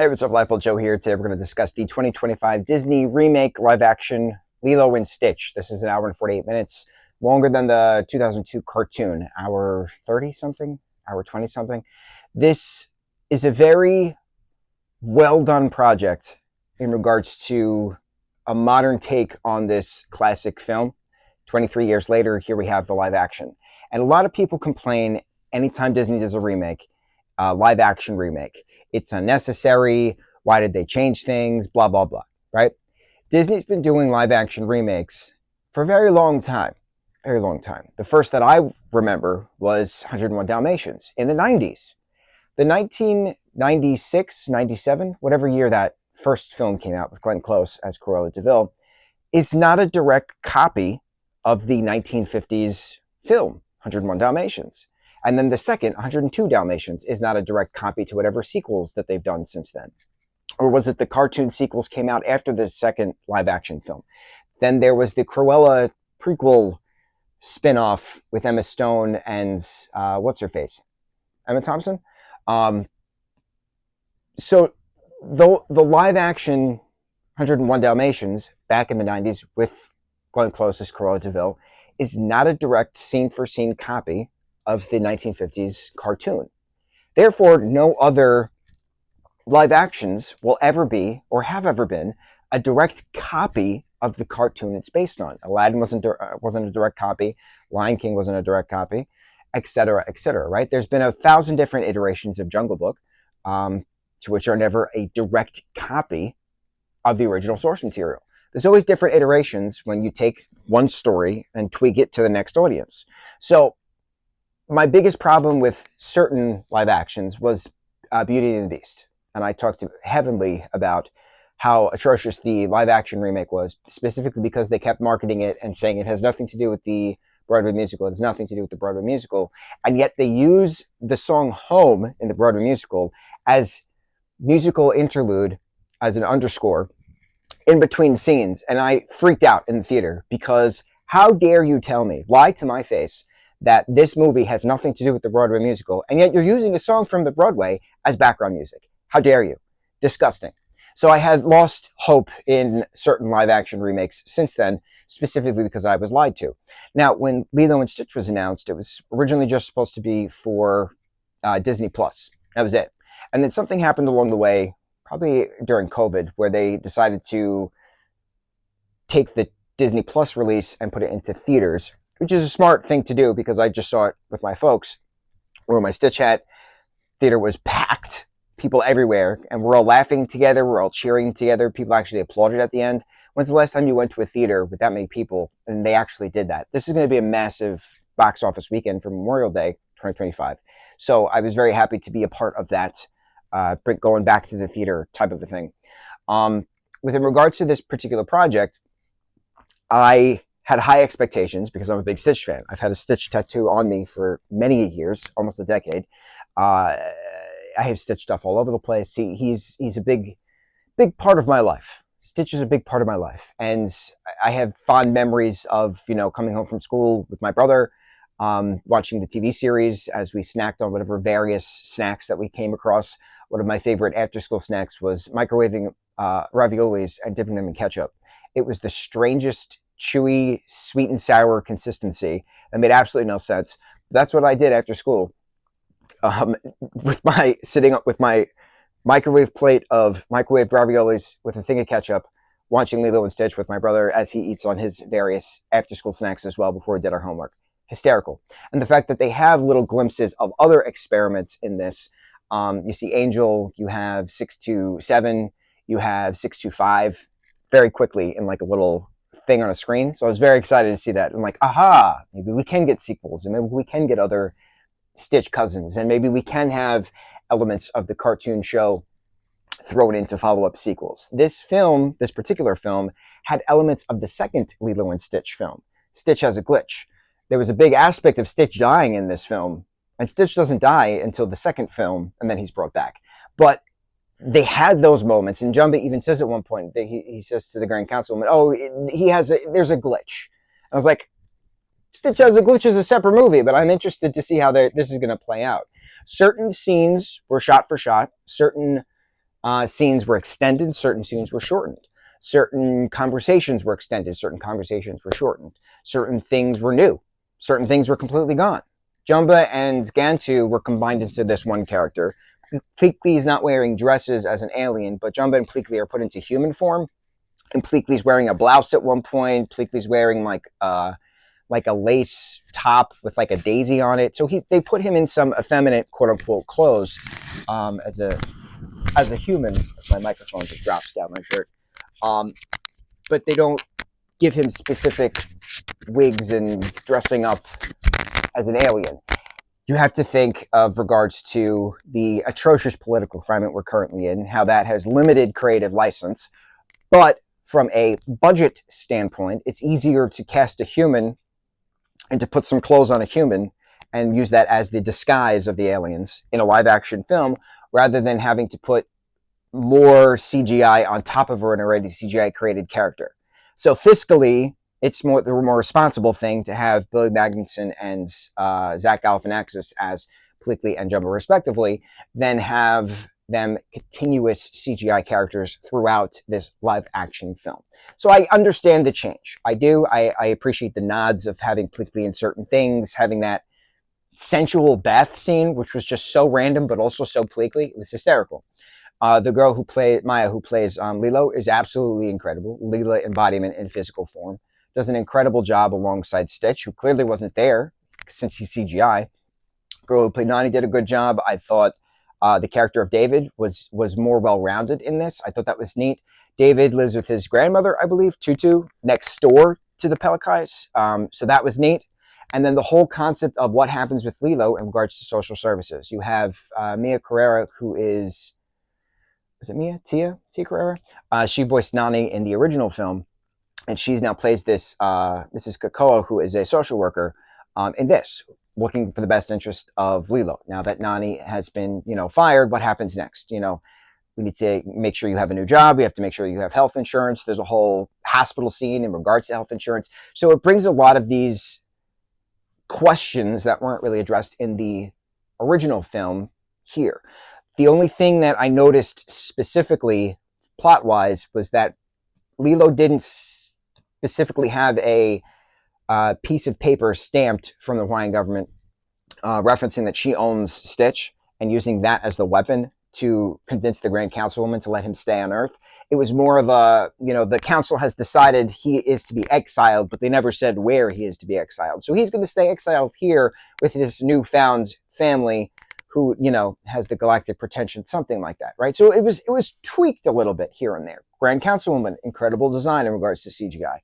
Hey, what's up, lightboltjoe here. Today we're going to discuss the 2025 Disney remake live-action Lilo and Stitch. This is an hour and 48 minutes, longer than the 2002 cartoon, hour 30-something, hour 20-something. This is a very well-done project in regards to a modern take on this classic film. 23 years later, here we have the live-action. And a lot of people complain anytime Disney does a remake, live-action remake. It's unnecessary. Why did they change things? Blah, blah, blah, right? Disney's been doing live action remakes for a very long time. Very long time. The first that I remember was 101 Dalmatians in the 90s. The 1996, 97, whatever year that first film came out with Glenn Close as Cruella de Vil, is not a direct copy of the 1950s film, 101 Dalmatians. And then the second, 102 Dalmatians, is not a direct copy to whatever sequels that they've done since then. Or was it the cartoon sequels came out after the second live-action film? Then there was the Cruella prequel spin-off with Emma Stone and, what's-her-face? Emma Thompson? So the live-action 101 Dalmatians back in the 90s with Glenn Close's Cruella de Vil is not a direct scene-for-scene copy of the 1950s cartoon. Therefore, no other live actions will ever be or have ever been a direct copy of the cartoon it's based on. Aladdin wasn't a direct copy. Lion King wasn't a direct copy, etc., etc., right? There's been 1,000 different iterations of Jungle Book, to which are never a direct copy of the original source material. There's always different iterations when you take one story and tweak it to the next audience. So my biggest problem with certain live actions was Beauty and the Beast. And I talked to Heavenly about how atrocious the live action remake was, specifically because they kept marketing it and saying it has nothing to do with the Broadway musical. It has nothing to do with the Broadway musical. And yet they use the song Home in the Broadway musical as musical interlude, as an underscore in between scenes. And I freaked out in the theater because how dare you tell me, lie to my face, that this movie has nothing to do with the Broadway musical, and yet you're using a song from the Broadway as background music. How dare you? Disgusting. So I had lost hope in certain live-action remakes since then, specifically because I was lied to. Now, when Lilo and Stitch was announced, it was originally just supposed to be for Disney+. That was it. And then something happened along the way, probably during COVID, where they decided to take the Disney Plus release and put it into theaters, which is a smart thing to do because I just saw it with my folks. Wore my Stitch hat. Theater was packed. People everywhere. And we're all laughing together. We're all cheering together. People actually applauded at the end. When's the last time you went to a theater with that many people and they actually did that? This is going to be a massive box office weekend for Memorial Day 2025. So I was very happy to be a part of that, going back to the theater type of a thing. With regards to this particular project, I had high expectations because I'm a big Stitch fan. I've had a Stitch tattoo on me for many years, almost a decade. I have Stitch stuff all over the place. He's a big part of my life. Stitch is a big part of my life. And I have fond memories of, coming home from school with my brother, watching the TV series as we snacked on whatever various snacks that we came across. One of my favorite after-school snacks was microwaving raviolis and dipping them in ketchup. It was the strangest, chewy, sweet and sour consistency. That made absolutely no sense. That's what I did after school. Sitting up with my microwave plate of microwave raviolis with a thing of ketchup, watching Lilo and Stitch with my brother as he eats on his various after-school snacks as well before we did our homework. Hysterical. And the fact that they have little glimpses of other experiments in this. You see Angel, you have 627, you have 625 very quickly in like a little thing on a screen. So I was very excited to see that. I'm like, aha, maybe we can get sequels and maybe we can get other Stitch cousins and maybe we can have elements of the cartoon show thrown into follow-up sequels. This particular film, had elements of the second Lilo and Stitch film. Stitch has a glitch. There was a big aspect of Stitch dying in this film, and Stitch doesn't die until the second film, and then he's brought back. But they had those moments, and Jumba even says at one point, he says to the Grand Councilwoman, there's a glitch. I was like, Stitch has a glitch is a separate movie, but I'm interested to see how this is going to play out. Certain scenes were shot for shot. Certain scenes were extended, certain scenes were shortened. Certain conversations were extended, certain conversations were shortened. Certain things were new, certain things were completely gone. Jumba and Gantu were combined into this one character. Pleakley is not wearing dresses as an alien, but Jumba and Pleakley are put into human form. And Pleakley's wearing a blouse at one point. Pleakley's wearing like a lace top with like a daisy on it. So they put him in some effeminate quote unquote clothes as a human. As my microphone just drops down my shirt. But they don't give him specific wigs and dressing up as an alien. You have to think of regards to the atrocious political climate we're currently in, how that has limited creative license. But from a budget standpoint, it's easier to cast a human and to put some clothes on a human and use that as the disguise of the aliens in a live action film, rather than having to put more CGI on top of an already CGI created character. So fiscally, it's the more responsible thing to have Billy Magnuson and Zach Galifianakis as Pleakley and Jumbo respectively, than have them continuous CGI characters throughout this live action film. So I understand the change. I do. I appreciate the nods of having Pleakley in certain things, having that sensual bath scene, which was just so random, but also so Pleakley. It was hysterical. The girl who plays Maya, who plays Lilo, is absolutely incredible. Lila embodiment in physical form. Does an incredible job alongside Stitch, who clearly wasn't there since he's CGI. Girl who played Nani did a good job. I thought the character of David was more well-rounded in this. I thought that was neat. David lives with his grandmother, I believe, Tutu, next door to the Pelicais. So that was neat. And then the whole concept of what happens with Lilo in regards to social services. You have Mia Carrera, who is it Mia? Tia Carrera? She voiced Nani in the original film. And she's now plays this Mrs. Kakoa, who is a social worker in this, looking for the best interest of Lilo. Now that Nani has been, fired, what happens next? We need to make sure you have a new job. We have to make sure you have health insurance. There's a whole hospital scene in regards to health insurance. So it brings a lot of these questions that weren't really addressed in the original film here. The only thing that I noticed specifically plot-wise was that Lilo didn't specifically have a piece of paper stamped from the Hawaiian government referencing that she owns Stitch and using that as the weapon to convince the Grand Councilwoman to let him stay on Earth. It was more of a, the council has decided he is to be exiled, but they never said where he is to be exiled. So he's going to stay exiled here with his newfound family who, has the galactic pretension, something like that, right? So it was tweaked a little bit here and there. Grand Councilwoman, incredible design in regards to CGI.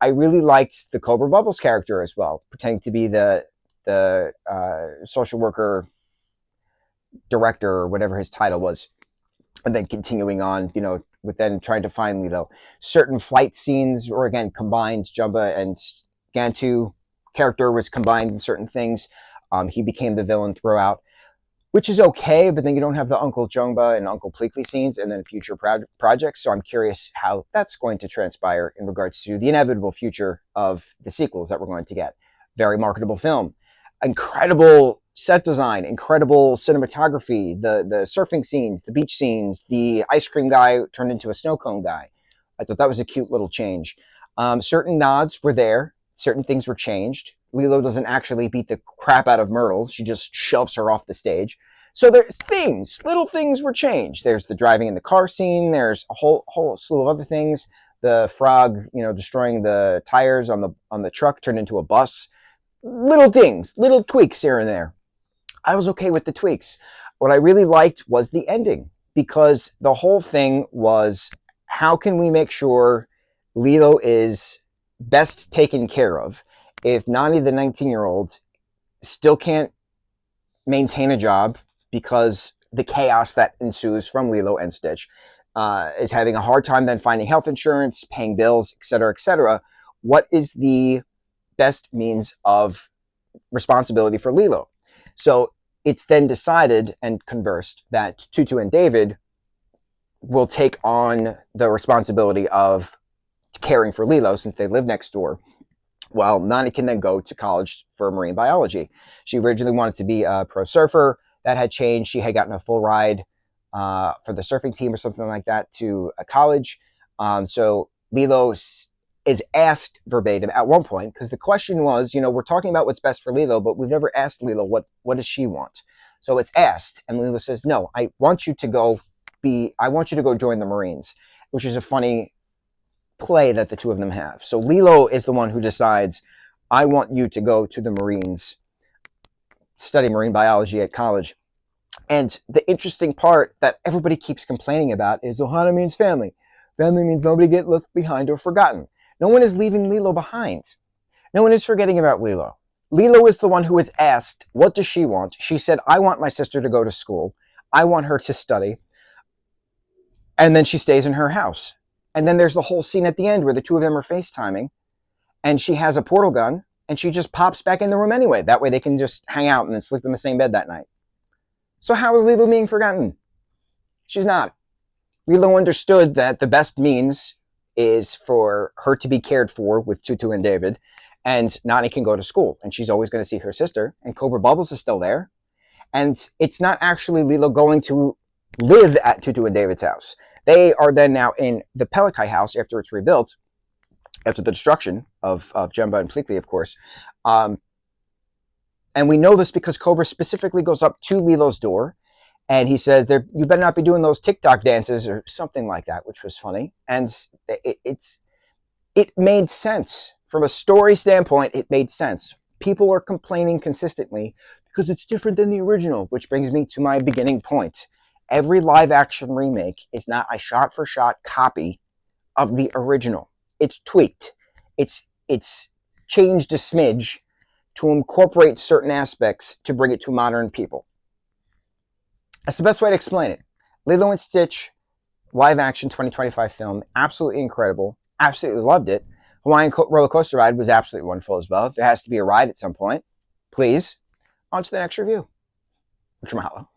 I really liked the Cobra Bubbles character as well, pretending to be the social worker director or whatever his title was, and then continuing on, with then trying to find Lilo. Certain flight scenes were again combined. Jumba and Gantu character was combined in certain things. He became the villain throughout, which is okay, but then you don't have the Uncle Jumba and Uncle Pleakley scenes and then future projects. So I'm curious how that's going to transpire in regards to the inevitable future of the sequels that we're going to get. Very marketable film. Incredible set design, incredible cinematography, the surfing scenes, the beach scenes, the ice cream guy turned into a snow cone guy. I thought that was a cute little change. Certain nods were there. Certain things were changed. Lilo doesn't actually beat the crap out of Myrtle. She just shoves her off the stage. So there's little things were changed. There's the driving in the car scene. There's a whole slew of other things. The frog, destroying the tires on the truck turned into a bus. Little things, little tweaks here and there. I was okay with the tweaks. What I really liked was the ending, because the whole thing was, how can we make sure Lilo is best taken care of if Nani, the 19-year-old, still can't maintain a job because the chaos that ensues from Lilo and Stitch, is having a hard time then finding health insurance, paying bills, etc., etc. What is the best means of responsibility for Lilo? So it's then decided and conversed that Tutu and David will take on the responsibility of caring for Lilo since they live next door, while Nani can then go to college for marine biology. She originally wanted to be a pro surfer. That had changed. She had gotten a full ride for the surfing team or something like that to a college. So Lilo is asked verbatim at one point, because the question was, we're talking about what's best for Lilo, but we've never asked Lilo what does she want. So it's asked, and Lilo says, "No, I want you to go join the Marines," which is a funny play that the two of them have. So Lilo is the one who decides, "I want you to go to the Marines, study marine biology at college." And the interesting part that everybody keeps complaining about is Ohana means family. Family means nobody gets left behind or forgotten. No one is leaving Lilo behind. No one is forgetting about Lilo. Lilo is the one who was asked, what does she want? She said, "I want my sister to go to school. I want her to study." And then she stays in her house. And then there's the whole scene at the end where the two of them are FaceTiming, and she has a portal gun, and she just pops back in the room anyway. That way they can just hang out and then sleep in the same bed that night. So how is Lilo being forgotten? She's not. Lilo understood that the best means is for her to be cared for with Tutu and David, and Nani can go to school, and she's always going to see her sister, and Cobra Bubbles is still there. And it's not actually Lilo going to live at Tutu and David's house. They are then now in the Pelikai house after it's rebuilt, after the destruction of Jemba and Pleakley, of course. And we know this because Cobra specifically goes up to Lilo's door, and he says, "You better not be doing those TikTok dances," or something like that, which was funny. And it made sense. From a story standpoint, it made sense. People are complaining consistently because it's different than the original, which brings me to my beginning point. Every live-action remake is not a shot-for-shot copy of the original. It's tweaked. It's changed a smidge to incorporate certain aspects to bring it to modern people. That's the best way to explain it. Lilo and Stitch, live action 2025 film, absolutely incredible. Absolutely loved it. Hawaiian roller coaster ride was absolutely wonderful as well. There has to be a ride at some point. Please, on to the next review. Mucho mahalo.